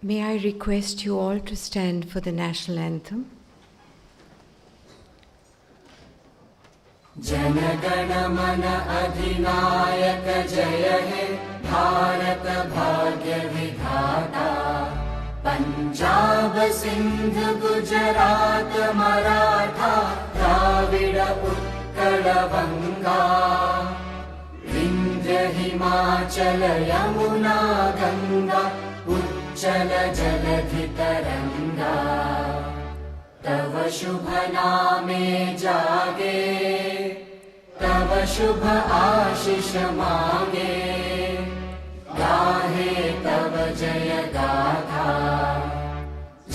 May I request you all to stand for the national anthem? जनगण मन अधिनायक जय हे भारत भाग्य विधाता पंजाब सिंध गुजरात मराठा द्राविड उत्कल बंगा विंध्य हिमाचल यमुना गंगा उच्चल जलधि तरंगा तव शुभ नामे जागे तव शुभ आशीष मांगे गाहे तव जय गाथा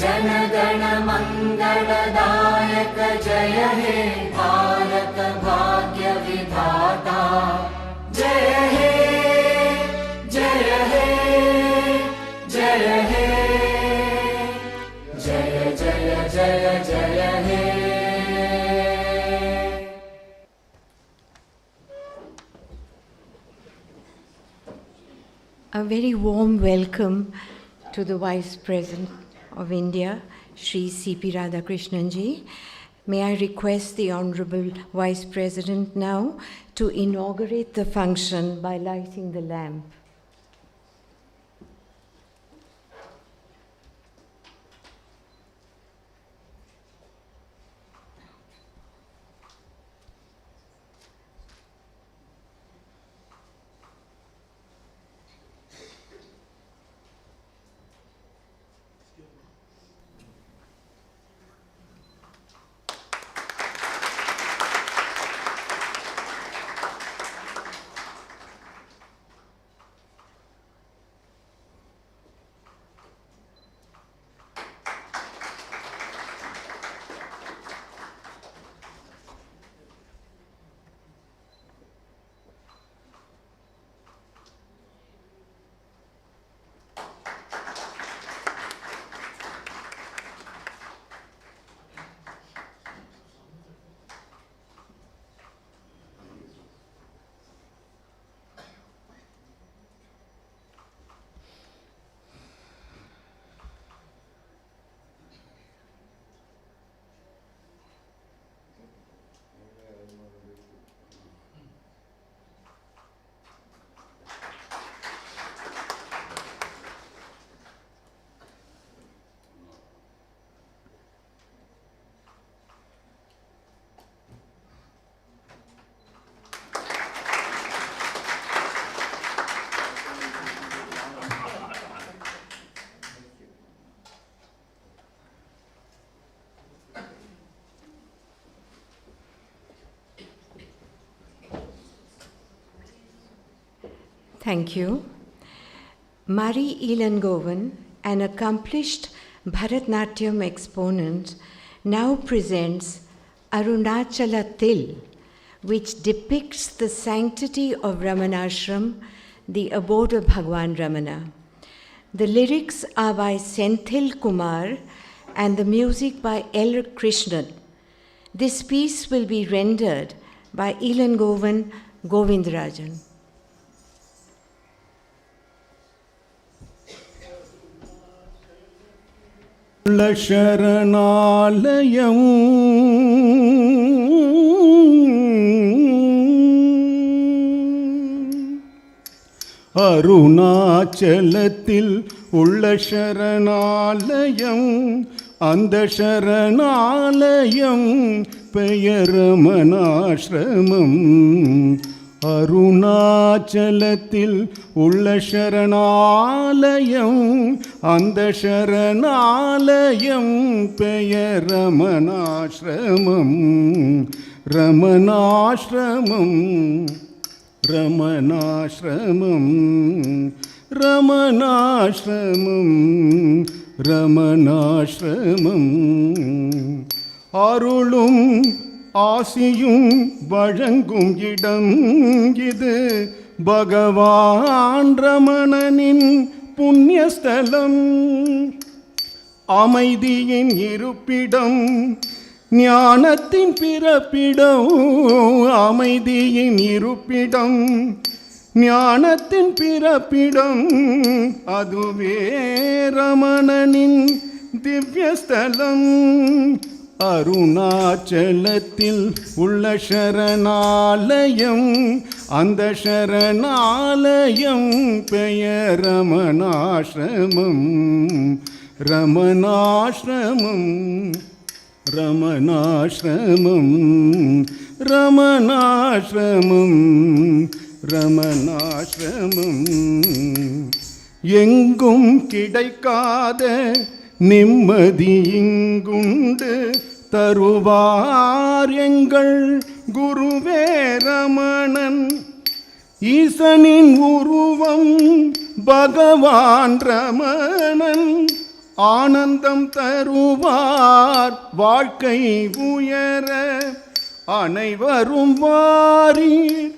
जन गण मंगलदायक जय हे भारत भाग्य विधाता जय हे जय हे जय हे जय जय जय जय हे। A very warm welcome to the Vice President of India, Shri C.P. Radhakrishnan ji. May I request the Honorable Vice President now to inaugurate the function by lighting the lamp. Thank you. Mari Ilangovan, an accomplished Bharatnatyam exponent, now presents Arunachala Til, which depicts the sanctity of Ramanasram, the abode of Bhagwan Ramana. The lyrics are by Senthil Kumar and the music by L. Krishnan. This piece will be rendered by Ilangovan Govindarajan. शरणालयं அருணாச்சலத்தில் உள்ள சரணாலயம் அந்த சரணாலயம் பெயர் ரமணாஸ்ரமம் அருணாச்சலத்தில் உள்ள சரணாலயம் அந்த சரணாலயம் பெயர் ரமணாஸ்ரமம் ரமணாஸ்ரமம் ரமணாஸ்ரமம் ரமணாஸ்ரமம் ரமணாஸ்ரமம் அருளும் ஆசியும் வழங்கும் இடம் இது பகவான் ரமணனின் புண்ணியஸ்தலம் அமைதியின் இருப்பிடம் ஞானத்தின் பிறப்பிடம் அமைதியின் இருப்பிடம் ஞானத்தின் பிறப்பிடம் அதுவே ரமணனின் திவ்யஸ்தலம். அருணாச்சலத்தில் உள்ள சரணாலயம், அந்த சரணாலயம் பெயர் ரமணாசிரமம். ரமணாசிரமம், ரமணாசிரமம், ரமணாசிரமம், ரமணாசிரமம். எங்கும் கிடைக்காத நிம்மதி இங்குண்டு தருவார் எங்கள் குருவே ரமணன். ஈசனின் உருவம் பகவான் ரமணன். ஆனந்தம் தருவார் வாழ்க்கை உயர. அனைவரும் வாரீர்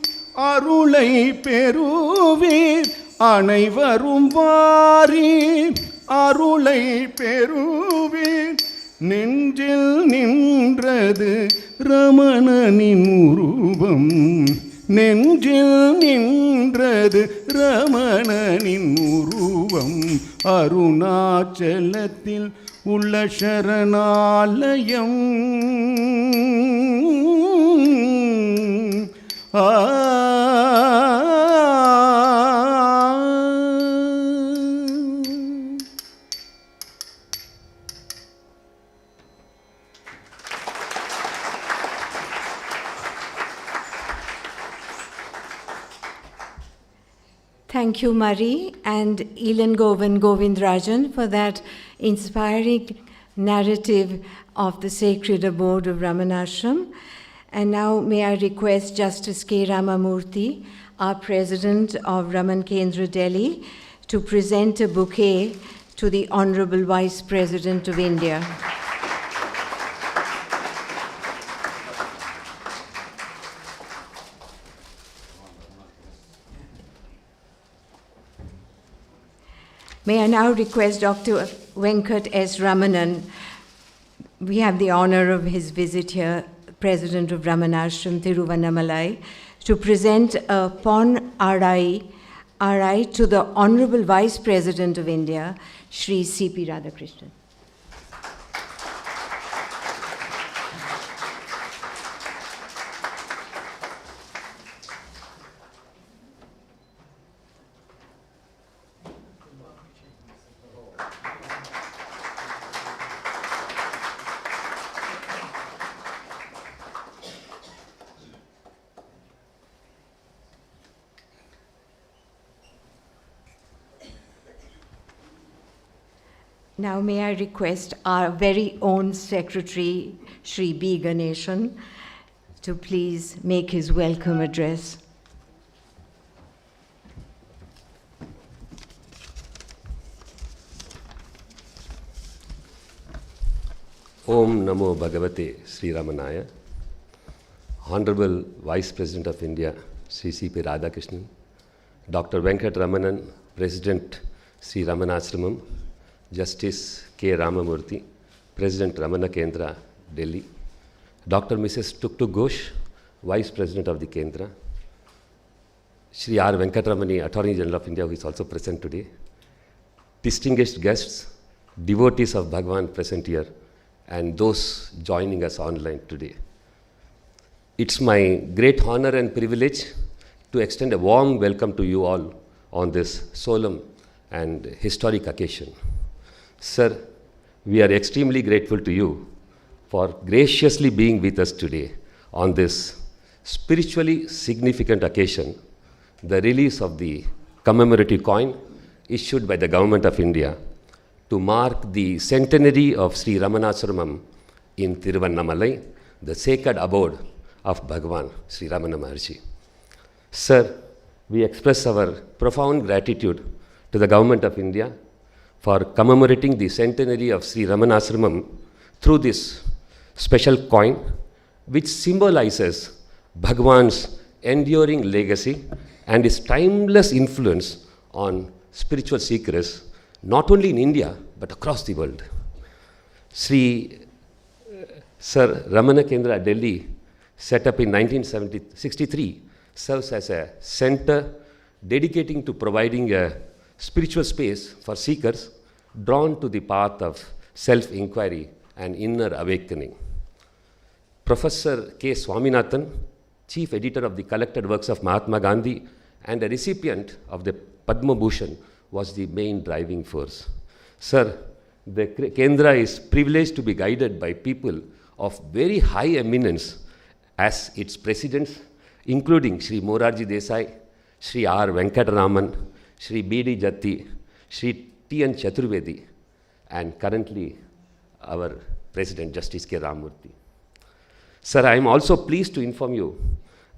அருளை பெறுவீர். அனைவரும் வாரீர் அருளை பெறுவீர். நெஞ்சில் நின்றது ரமணனின் உருவம். நெஞ்சில் நின்றது ரமணனின் உருவம். அருணாச்சலத்தில் உள்ள சரணாலயம். Thank you, Marie and Elangovan Govindrajan, for that inspiring narrative of the sacred abode of Ramanashram. And now may I request Justice K. Ramamurthy, our President of Raman Kendra Delhi, to present a bouquet to the Honorable Vice President of India. May I now request Dr. Venkat S. Ramanan. We have the honor of his visit here, President of Ramanashram, Thiruvannamalai, to present a Pon RI to the Honorable Vice President of India, Shri C.P. Radhakrishnan. Now may I request our very own Secretary, Shri B. Ganeshan, to please make his welcome address. Om Namo Bhagavate Sri Ramanaya. Honorable Vice President of India, Sri C.P. Radhakrishnan, Dr. Venkat Ramanan, President Sri Ramanasramam, Justice K. Ramamurthy, President Ramana Kendra, Delhi, Dr. Mrs. Tuktuk Ghosh, Vice President of the Kendra, Shri R. Venkatramani, Attorney General of India, who is also present today, distinguished guests, devotees of Bhagwan present here, and those joining us online today. It's my great honor and privilege to extend a warm welcome to you all on this solemn and historic occasion. Sir, we are extremely grateful to you for graciously being with us today on this spiritually significant occasion, the release of the commemorative coin issued by the Government of India to mark the centenary of Sri Ramanasramam in Thiruvannamalai, the sacred abode of Bhagavan, Sri Ramana Maharshi. Sir, we express our profound gratitude to the Government of India for commemorating the centenary of Sri Ramanasramam through this special coin, which symbolizes Bhagavan's enduring legacy and his timeless influence on spiritual seekers, not only in India, but across the world. Sri Sir Ramana Kendra Delhi, set up in 1963, serves as a center dedicating to providing a spiritual space for seekers drawn to the path of self-inquiry and inner awakening. Professor K. Swaminathan, chief editor of the collected works of Mahatma Gandhi and a recipient of the Padma Bhushan, was the main driving force. Sir, the Kendra is privileged to be guided by people of very high eminence as its presidents, including Sri Morarji Desai, Sri R. Venkataraman, Sri B.D. Jatti, Sri T.N. Chaturvedi, and currently our President Justice K. Ramurthy. Sir, I am also pleased to inform you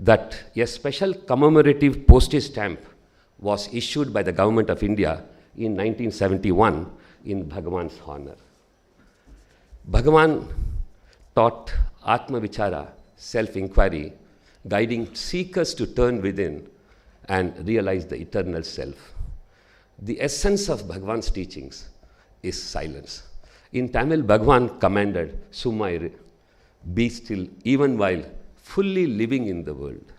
that a special commemorative postage stamp was issued by the Government of India in 1971 in Bhagavan's honor. Bhagavan taught Atma Vichara, self-inquiry, guiding seekers to turn within and realize the eternal self. The essence of Bhagavan's teachings is silence. In Tamil, Bhagavan commanded, Summa be still, even while fully living in the world.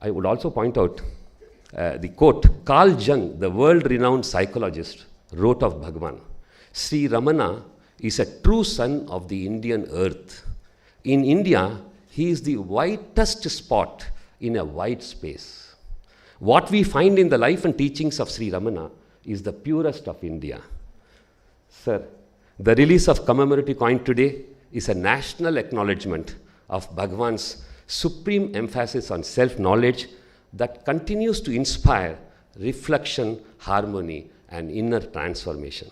I would also point out the quote, Carl Jung, the world-renowned psychologist, wrote of Bhagavan, Sri Ramana is a true son of the Indian earth. In India, he is the whitest spot in a wide space. What we find in the life and teachings of Sri Ramana is the purest of India. Sir, the release of commemorative coin today is a national acknowledgement of Bhagavan's supreme emphasis on self-knowledge that continues to inspire reflection, harmony, and inner transformation.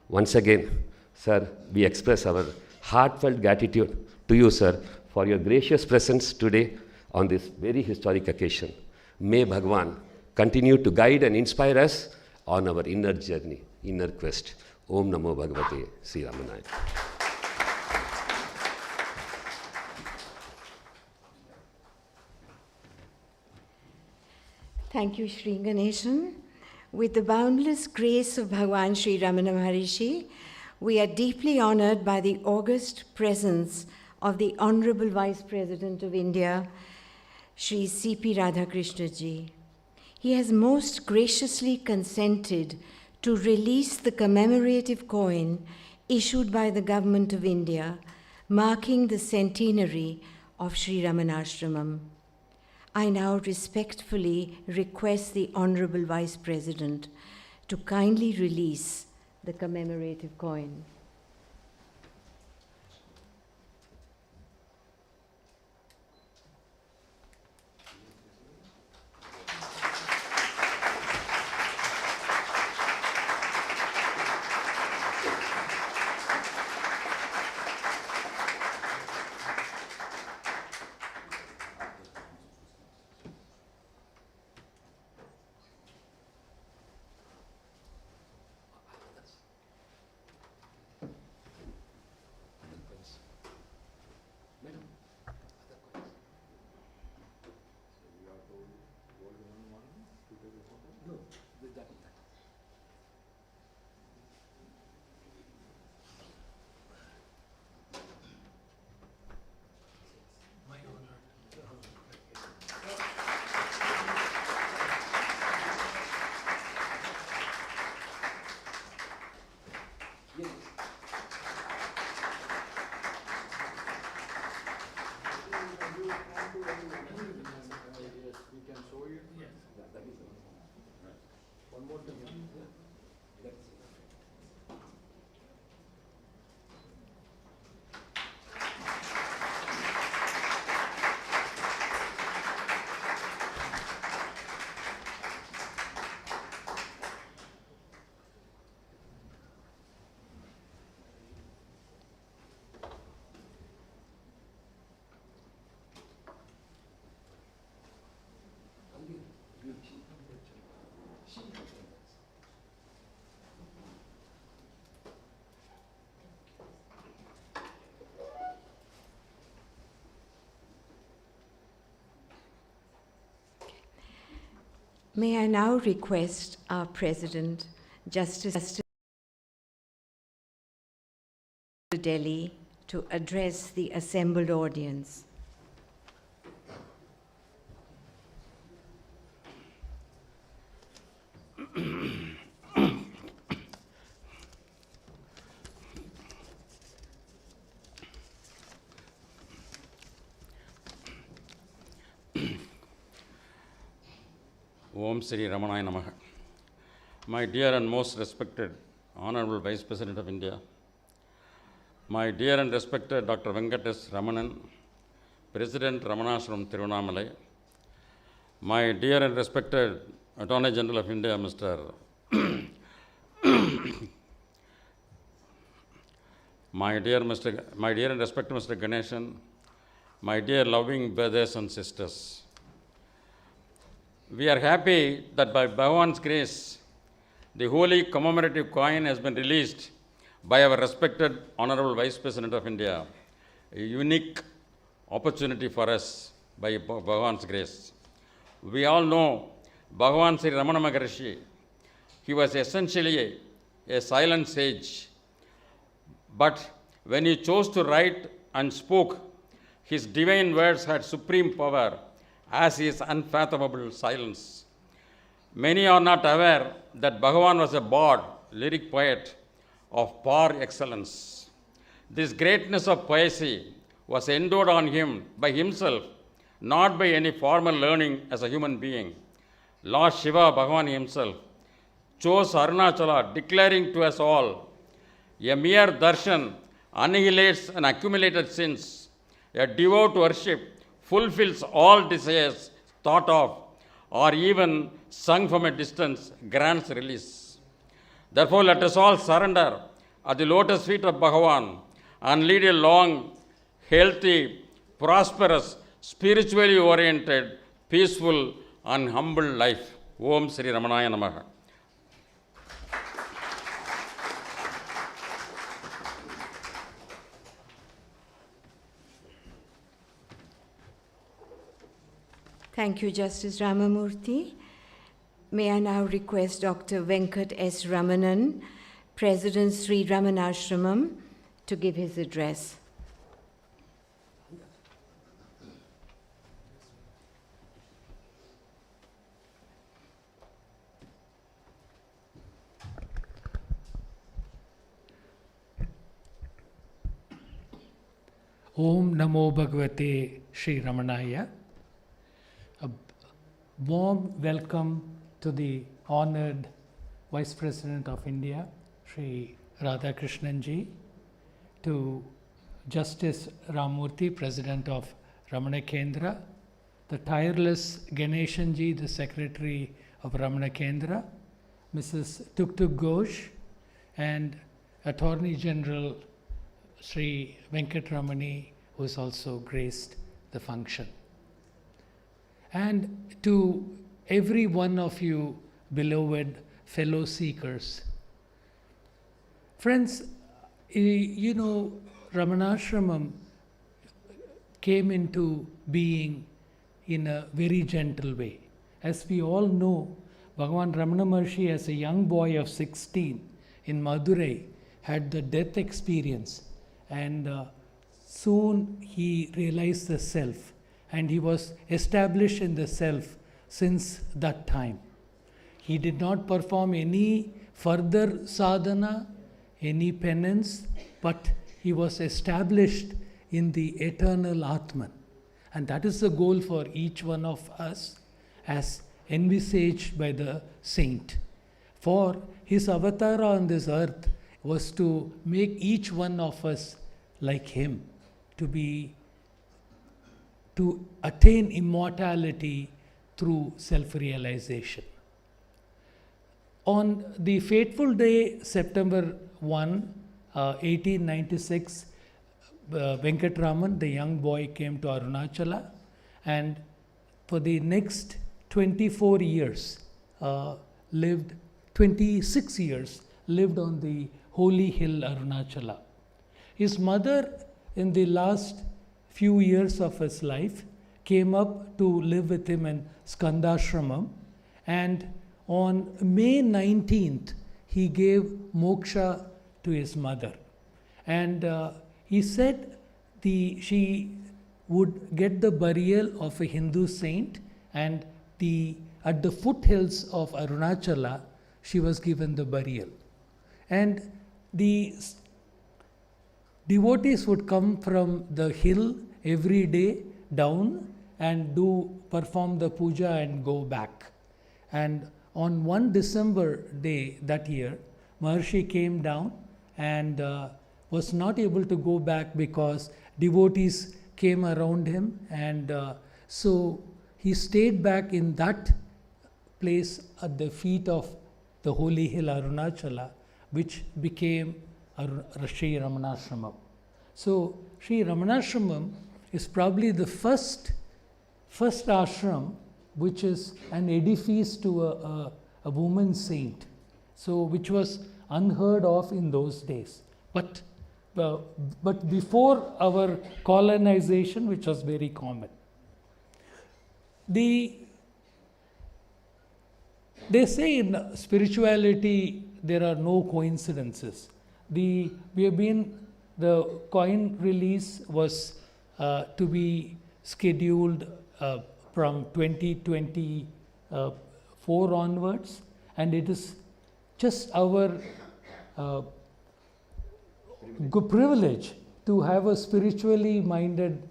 Once again, sir, we express our heartfelt gratitude to you, sir, for your gracious presence today on this very historic occasion. May Bhagavan continue to guide and inspire us on our inner journey, inner quest. Om Namo Bhagavate Sri Ramanaya. Thank you, Sri Ganeshan. With the boundless grace of Bhagavan Sri Ramana Maharishi, we are deeply honored by the august presence of the Honorable Vice President of India, Sri C.P. Radhakrishna ji. He has most graciously consented to release the commemorative coin issued by the Government of India, marking the centenary of Sri Ramanasramam. I now respectfully request the Honorable Vice President to kindly release the commemorative coin. May I now request our President, Justice Delhi, to address the assembled audience. Om Sri Ramanaya Namaha. My dear and most respected Honorable Vice President of India, my dear and respected Dr. Venkatas Ramanan, President Ramanasramam Tiruvannamalai, my dear and respected Attorney General of India, my dear and respected Mr. Ganeshan, my dear loving brothers and sisters. We are happy that by Bhagavan's grace, the holy commemorative coin has been released by our respected Honorable Vice President of India, a unique opportunity for us by Bhagavan's grace. We all know Bhagavan Sri Ramana Maharishi. He was essentially a silent sage, but when he chose to write and spoke, his divine words had supreme power as his unfathomable silence. Many are not aware that Bhagavan was a bard, lyric poet of par excellence. This greatness of poesy was endowed on him by himself, not by any formal learning as a human being. Lord Shiva, Bhagavan himself, chose Arunachala, declaring to us all, a mere darshan annihilates and accumulated sins. A devout worship fulfills all desires thought of or even sung from a distance, grants release. Therefore, let us all surrender at the lotus feet of Bhagavan and lead a long, healthy, prosperous, spiritually oriented, peaceful and humble life. Om Sri Ramanaya Namaha. Thank you, Justice Ramamurthy. May I now request Dr. Venkat S. Ramanan, President Sri Ramanasramam, to give his address. Om Namo Bhagavate Sri Ramanaya. A warm welcome to the honored Vice President of India, Sri Radhakrishnan ji, to Justice Ramurthy, President of Ramana Kendra, the tireless Ganeshan ji, the Secretary of Ramana Kendra, Mrs. Tuk Ghosh, and Attorney General Sri Venkatramani, who has also graced the function. And to every one of you, beloved fellow seekers. Friends, you know, Ramanashramam came into being in a very gentle way. As we all know, Bhagavan Ramana Maharshi, as a young boy of 16 in Madurai, had the death experience, and soon he realized the self, and he was established in the self since that time. He did not perform any further sadhana, any penance, but he was established in the eternal Atman. And that is the goal for each one of us as envisaged by the saint. For his avatar on this earth was to make each one of us like him, to attain immortality through self-realization. On the fateful day, September 1, 1896, Venkatraman, the young boy, came to Arunachala, and for the next 26 years, lived on the holy hill Arunachala. His mother, in the last few years of his life, came up to live with him in Skandashramam, and on May 19th, he gave moksha to his mother. And he said she would get the burial of a Hindu saint, and at the foothills of Arunachala, she was given the burial. And the devotees would come from the hill every day down and perform the puja and go back. And on 1 December day that year, Maharshi came down and was not able to go back because devotees came around him, and so he stayed back in that place at the feet of the holy hill Arunachala, which became Sri Ramanasramam. So Sri Ramanasramam is probably the first ashram which is an edifice to a woman saint, so which was unheard of in those days. But before our colonization, which was very common. They say in spirituality there are no coincidences. The coin release was to be scheduled from 2024 onwards, and it is just our good privilege to have a spiritually minded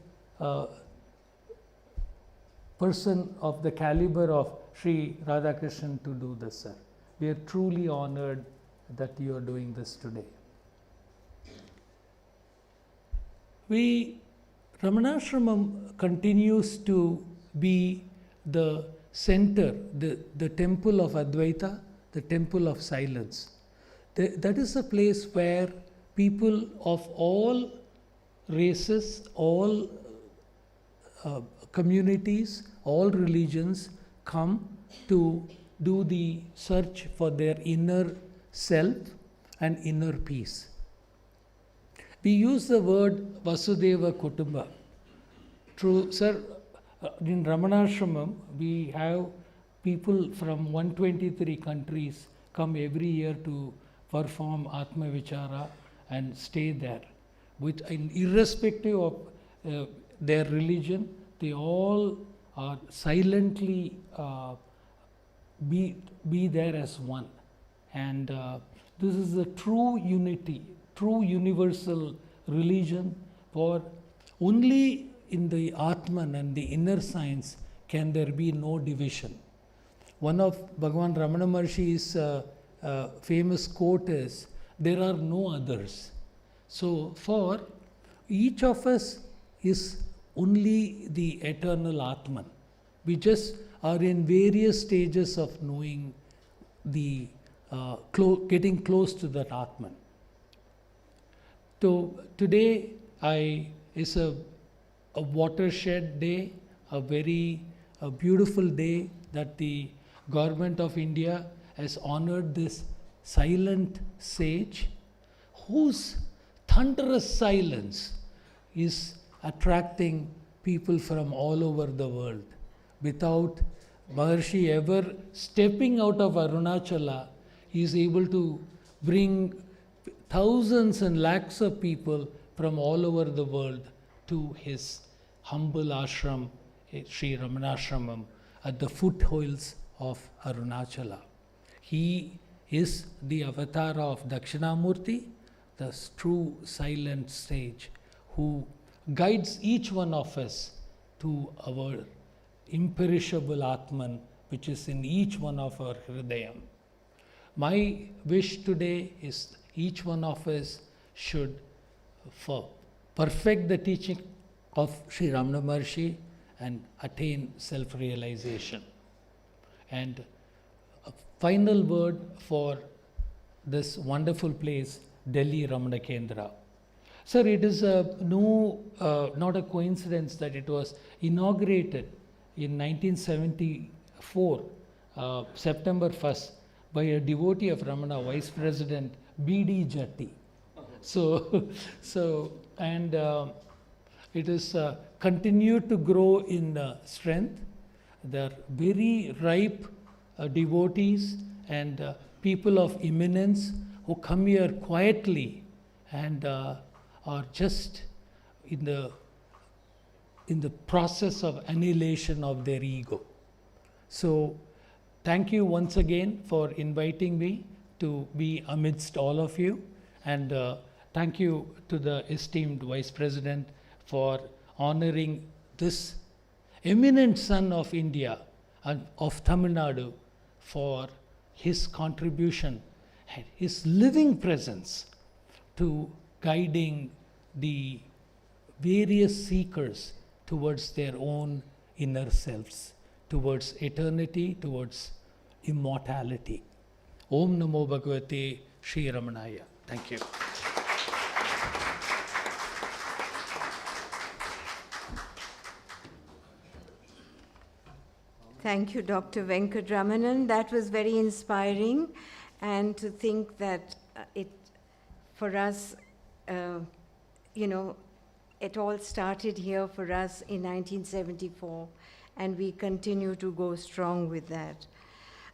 person of the caliber of Sri Radhakrishnan to do this, sir. We are truly honored that you are doing this today. Ramanashramam continues to be the center, the temple of Advaita, the temple of silence. That is a place where people of all races, all communities, all religions come to do the search for their inner self and inner peace. We use the word Vasudeva Kutumba. True, sir, in Ramanashramam, we have people from 123 countries come every year to perform Atma Vichara and stay there. Irrespective of their religion, they all are silently be there as one. And this is the true unity, true universal religion, for only in the Atman and the inner science can there be no division. One of Bhagavan Ramana Maharshi's famous quote is, "There are no others." So for each of us is only the eternal Atman. We just are in various stages of knowing the getting close to that Atman. So today is a watershed day, a very beautiful day that the government of India has honored this silent sage whose thunderous silence is attracting people from all over the world. Without Maharshi ever stepping out of Arunachala, he is able to bring thousands and lakhs of people from all over the world to his humble ashram, Sri Ramanashramam, at the foothills of Arunachala. He is the avatar of Dakshinamurti, the true silent sage who guides each one of us to our imperishable Atman, which is in each one of our Hridayam. My wish today is each one of us should perfect the teaching of Sri Ramana Maharshi and attain self-realization. And a final word for this wonderful place, Delhi Ramana Kendra. Sir, it is not a coincidence that it was inaugurated in 1974, September 1st, by a devotee of Ramana, Vice President B.D. Jatti. It is continued to grow in strength. There are very ripe devotees and people of eminence who come here quietly and are just in the process of annihilation of their ego. So thank you once again for inviting me to be amidst all of you, and thank you to the esteemed Vice President for honoring this eminent son of India and of Tamil Nadu for his contribution and his living presence to guiding the various seekers towards their own inner selves, towards eternity, towards immortality. Om Namo Bhagavate Sri Ramanaya. Thank you. Thank you, Dr. Venkatramanan. That was very inspiring. And to think that for us, it all started here for us in 1974, and we continue to go strong with that.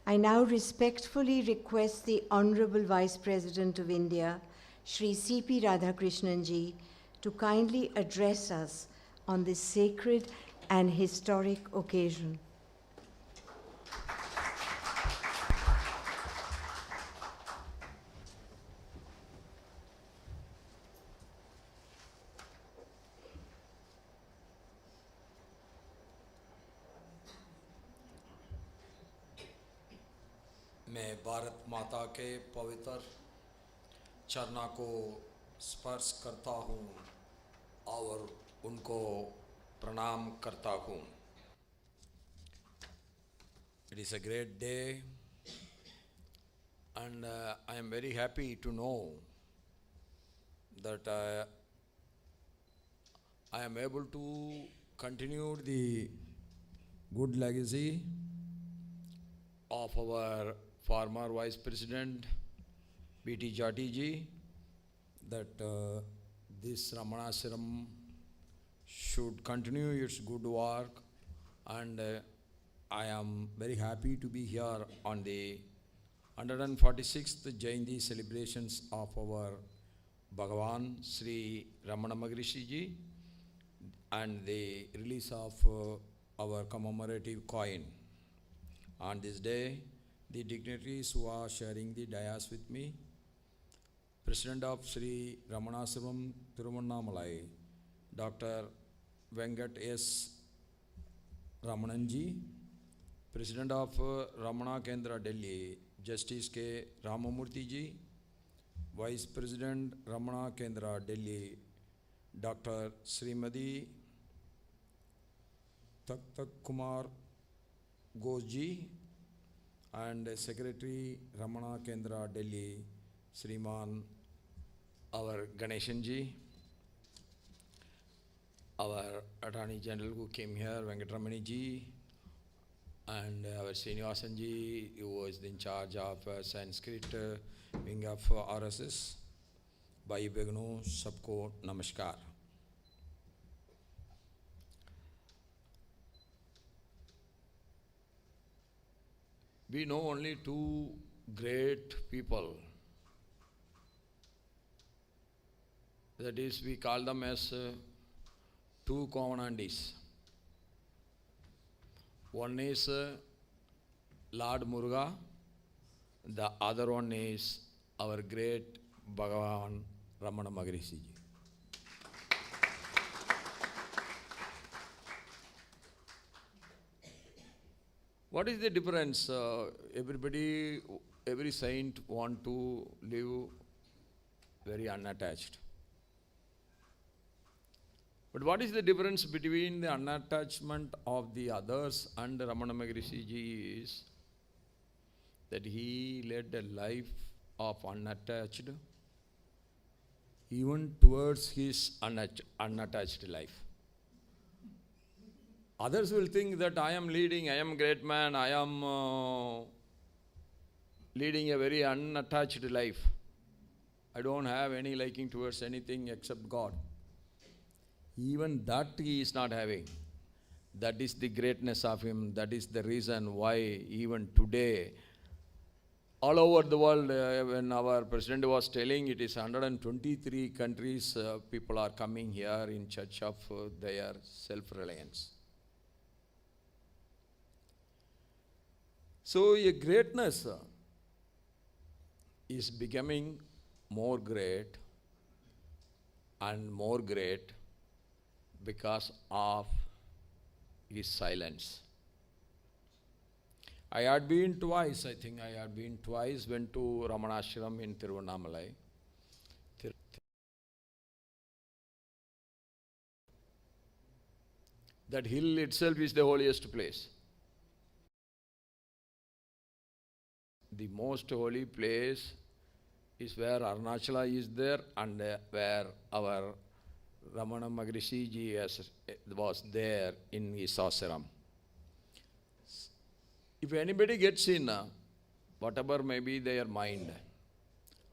I now respectfully request the Honorable Vice President of India, Shri C.P. Radhakrishnan ji, to kindly address us on this sacred and historic occasion. मैं भारत माता के पवित्र चरणों को स्पर्श करता हूँ और उनको प्रणाम करता हूँ. It is a great day, and I am very happy to know that I am able to continue the good legacy of our former Vice President B.T. Jati ji, that this Ramanasramam should continue its good work, and I am very happy to be here on the 146th Jayanti celebrations of our Bhagavan Sri Ramana Maharishi ji and the release of our commemorative coin. On this day, the dignitaries who are sharing the dais with me, President of Sri Ramanasramam Tiruvannamalai, Dr. Venkat S. Ramananji, President of Ramana Kendra Delhi, Justice K. Ramamurthy ji, Vice President Ramana Kendra Delhi, Dr. Srimadi Tak Kumar Ghosh, and Secretary Ramana Kendra Delhi, Sriman our Ganeshanji, our Attorney General who came here, Venkatramani ji, and our Srinivasan ji, who was in charge of Sanskrit wing of RSS. Bhai Begno, sabko namaskar. We know only two great people. That is, we call them as two covenanters. One is Lord Muruga, the other one is our great Bhagavan Ramana Maharishi ji. What is the difference? Every saint want to live very unattached. But what is the difference between the unattachment of the others and Ramana Maharishi ji is that he led a life of unattached, even towards his unattached life. Others will think that I am a great man, I am leading a very unattached life. I don't have any liking towards anything except God. Even that he is not having. That is the greatness of him. That is the reason why even today, all over the world, when our president was telling, it is 123 countries, people are coming here in search of their self-reliance. So a greatness is becoming more great and more great because of his silence. I had been twice, I think I had been twice, went to Ramanasramam in Tiruvannamalai. That hill itself is the holiest place. The most holy place is where Arunachala is there and where our Ramana Maharishi ji was there in his ashram. If anybody gets in, whatever may be their mind,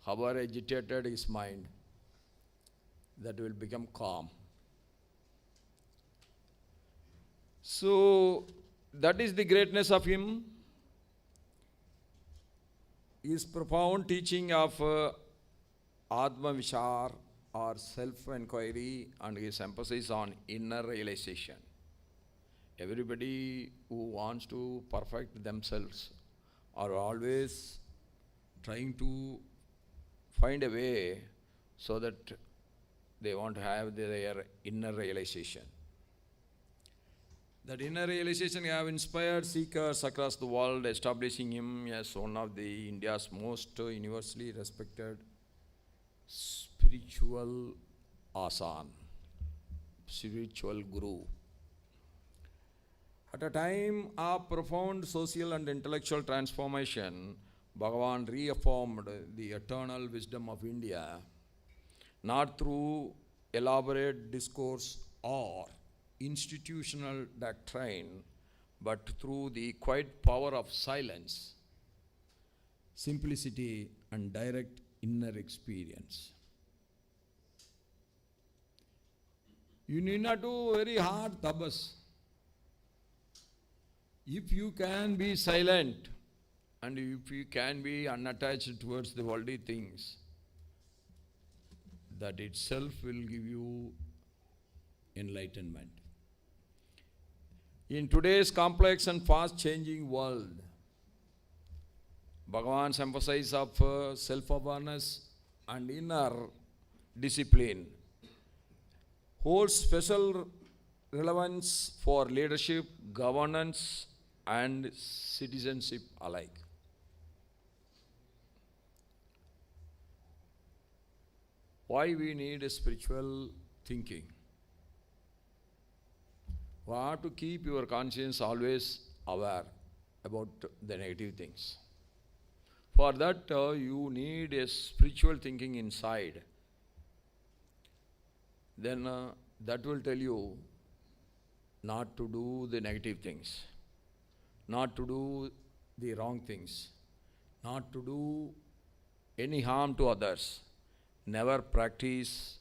however agitated his mind, that will become calm. So, that is the greatness of him. His profound teaching of Atma Vishar or self-inquiry and his emphasis on inner realization. Everybody who wants to perfect themselves are always trying to find a way so that they want to have their inner realization. That inner realization have inspired seekers across the world, establishing him as one of the India's most universally respected spiritual asan, spiritual guru. At a time of profound social and intellectual transformation, Bhagavan reaffirmed the eternal wisdom of India, not through elaborate discourse or institutional doctrine, but through the quiet power of silence, simplicity, and direct inner experience. You need not do very hard tapas. If you can be silent and if you can be unattached towards the worldly things, that itself will give you enlightenment. In today's complex and fast-changing world, Bhagavan's emphasis of self-awareness and inner discipline holds special relevance for leadership, governance, and citizenship alike. Why we need a spiritual thinking? You have to keep your conscience always aware about the negative things. For that, you need a spiritual thinking inside. Then that will tell you not to do the negative things, not to do the wrong things, not to do any harm to others. Never practice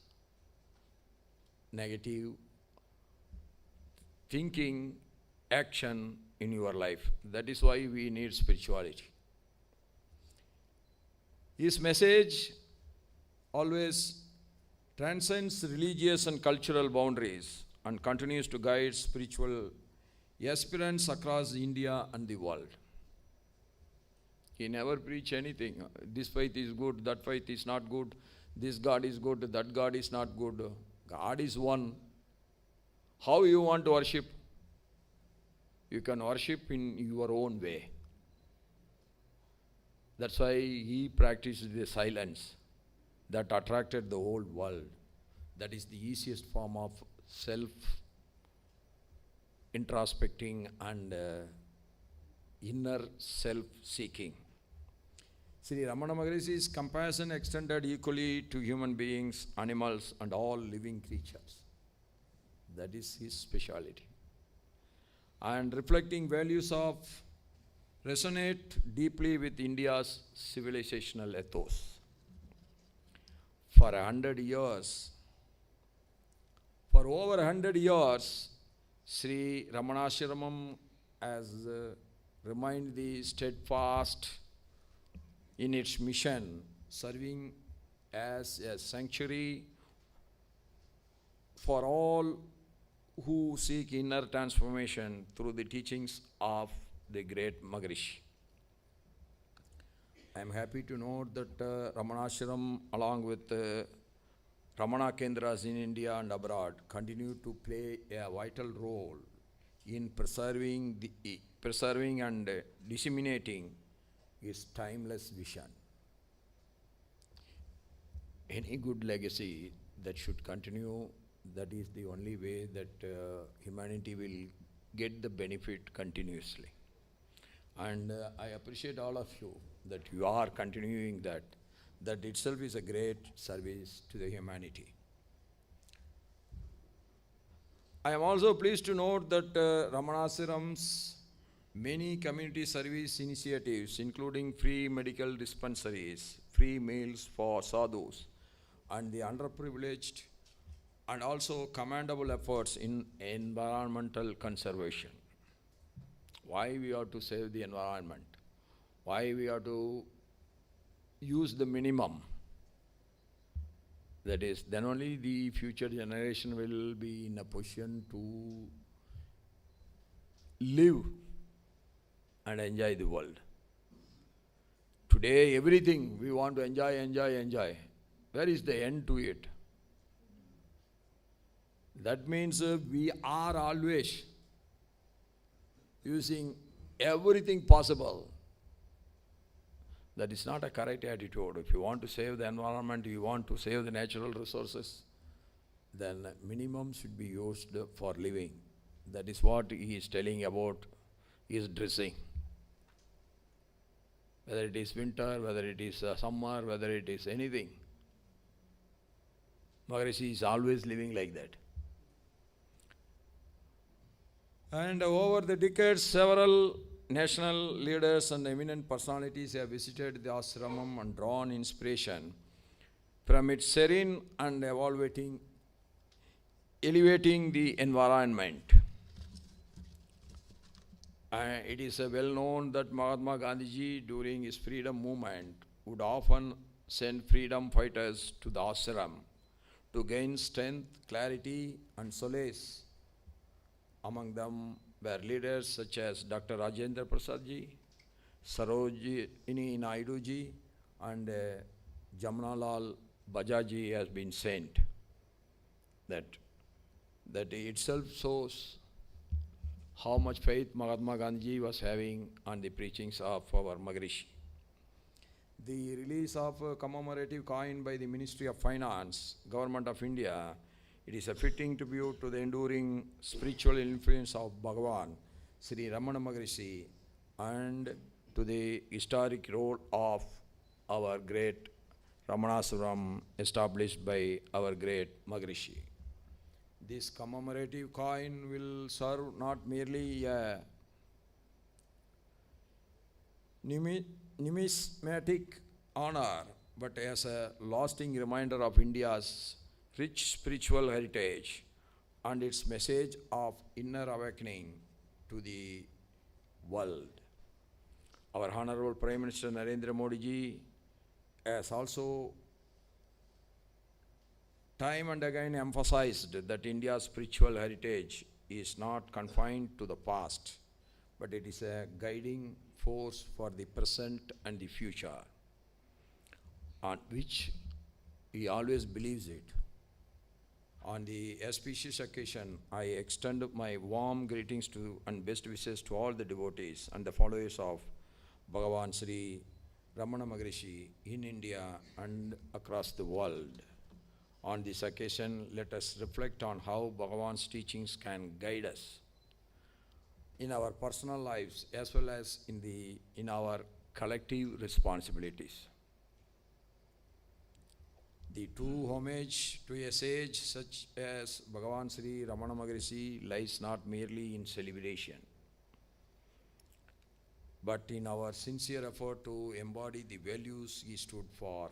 negative thinking, action in your life. That is why we need spirituality. His message always transcends religious and cultural boundaries and continues to guide spiritual aspirants across India and the world. He never preached anything. This faith is good, that faith is not good, this God is good, that God is not good. God is one. How you want to worship? You can worship in your own way. That's why he practiced the silence that attracted the whole world. That is the easiest form of self-introspecting and inner self-seeking. Sri Ramana Maharishi's compassion extended equally to human beings, animals, and all living creatures. That is his speciality. And reflecting values of resonate deeply with India's civilizational ethos. For over 100 years, Sri Ramanasramam has remained the steadfast in its mission, serving as a sanctuary for all who seek inner transformation through the teachings of the great Maharishi. I am happy to note that Ramanasram, along with Ramana Kendras in India and abroad, continue to play a vital role in preserving the preserving and disseminating his timeless vision. Any good legacy that should continue, that is the only way that humanity will get the benefit continuously. And I appreciate all of you that you are continuing that. That itself is a great service to the humanity. I am also pleased to note that Ramanasramam's many community service initiatives, including free medical dispensaries, free meals for sadhus, and the underprivileged, and also commendable efforts in environmental conservation. Why we have to save the environment? Why we have to use the minimum? That is, then only the future generation will be in a position to live and enjoy the world. Today, everything we want to enjoy. Where is the end to it? That means we are always using everything possible. That is not a correct attitude. If you want to save the environment, you want to save the natural resources, then minimum should be used for living. That is what he is telling about his dressing. Whether it is winter, whether it is summer, whether it is anything. Maharishi is always living like that. And over the decades, several national leaders and eminent personalities have visited the ashramam and drawn inspiration from its serene and elevating the environment. It is well known that Mahatma Gandhiji, during his freedom movement, would often send freedom fighters to the ashram to gain strength, clarity, and solace. Among them were leaders such as Dr. Rajendra Prasadji, Sarojini Naiduji, and Jamnalal Bajaji has been sent. That itself shows how much faith Mahatma Gandhi was having on the preachings of our Maharishi. The release of a commemorative coin by the Ministry of Finance, Government of India, it is a fitting tribute to the enduring spiritual influence of Bhagavan, Sri Ramana Maharishi, and to the historic role of our great Ramanasramam established by our great Maharishi. This commemorative coin will serve not merely a numismatic honor, but as a lasting reminder of India's rich spiritual heritage and its message of inner awakening to the world. Our Honorable Prime Minister Narendra Modi ji has also time and again emphasized that India's spiritual heritage is not confined to the past, but it is a guiding force for the present and the future, on which he always believes it. On the auspicious occasion, I extend my warm greetings to and best wishes to all the devotees and the followers of Bhagavan Sri Ramana Maharishi in India and across the world. On this occasion, let us reflect on how Bhagavan's teachings can guide us in our personal lives as well as in our collective responsibilities. The true homage to a sage such as Bhagavan Sri Ramana Maharishi lies not merely in celebration, but in our sincere effort to embody the values he stood for: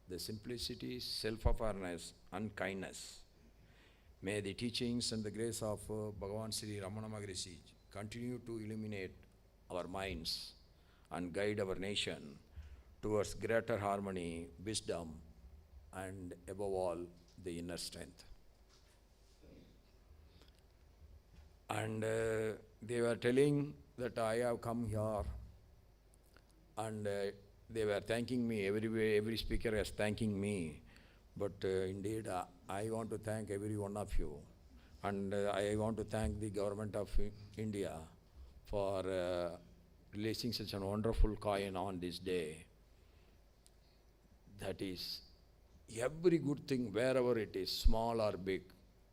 the simplicity, self-awareness, and kindness. May the teachings and the grace of Bhagavan Sri Ramana Maharishi continue to illuminate our minds and guide our nation towards greater harmony, wisdom, and above all, the inner strength. And they were telling that I have come here, and they were thanking me everywhere. Every speaker is thanking me, but indeed I want to thank every one of you, and I want to thank the government of India for releasing such a wonderful coin on this day. That is, every good thing, wherever it is, small or big,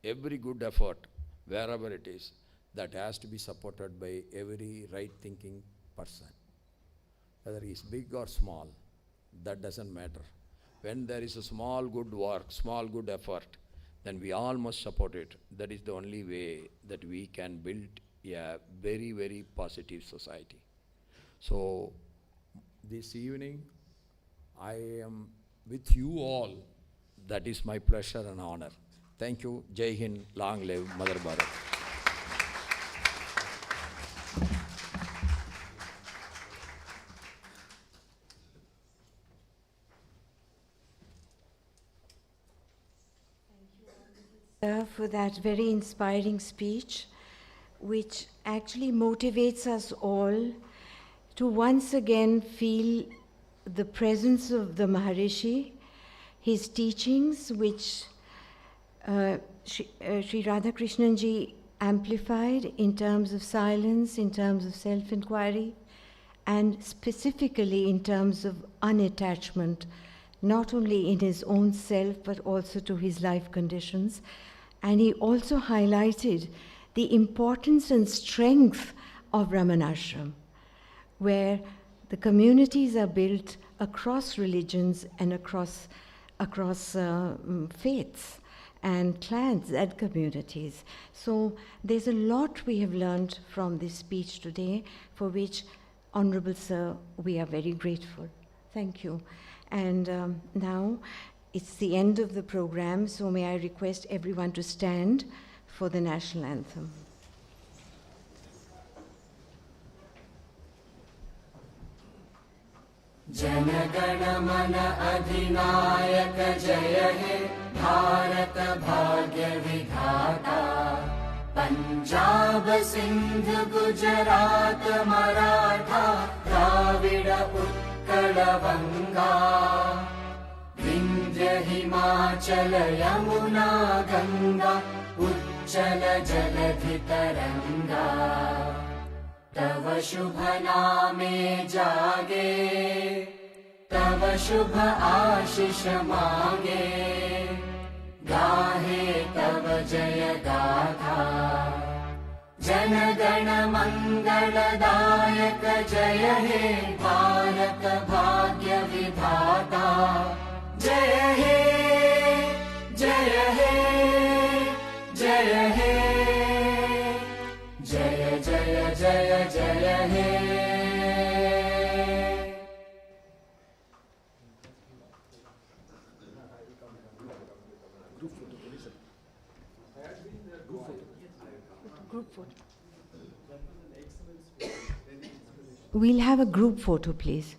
every good effort, wherever it is, that has to be supported by every right-thinking person. Whether he is big or small, that doesn't matter. When there is a small good work, small good effort, then we all must support it. That is the only way that we can build a very, very positive society. So, this evening, I am with you all. That is my pleasure and honor. Thank you. Jai Hind. Long live Mother Bharat. For that very inspiring speech, which actually motivates us all to once again feel the presence of the Maharishi, his teachings, which Sri Radhakrishnan ji amplified in terms of silence, in terms of self-inquiry, and specifically in terms of unattachment, not only in his own self but also to his life conditions. And he also highlighted the importance and strength of Ramanasram, where the communities are built across religions and across faiths and clans and communities. So there's a lot we have learned from this speech today, for which, Honorable Sir, we are very grateful. Thank you. And now it's the end of the program, so may I request everyone to stand for the national anthem. Jana Gana मन अधिनायक जय हे भारत भाग्य विधाता पंजाब सिंध गुजरात मराठा द्राविड उत्कल बंगा विंध्य हिमाचल यमुना गंगा उच्चल जलधि तरंगा तव शुभ नामे जागे तव शुभ आशीष मांगे गाहे तव जय गाथा जन गण मंगलदायक जय हे भारत भाग्य विधाता जय हे जय हे जय हे जय जय जय जय हे Group photo. We'll have a group photo, please.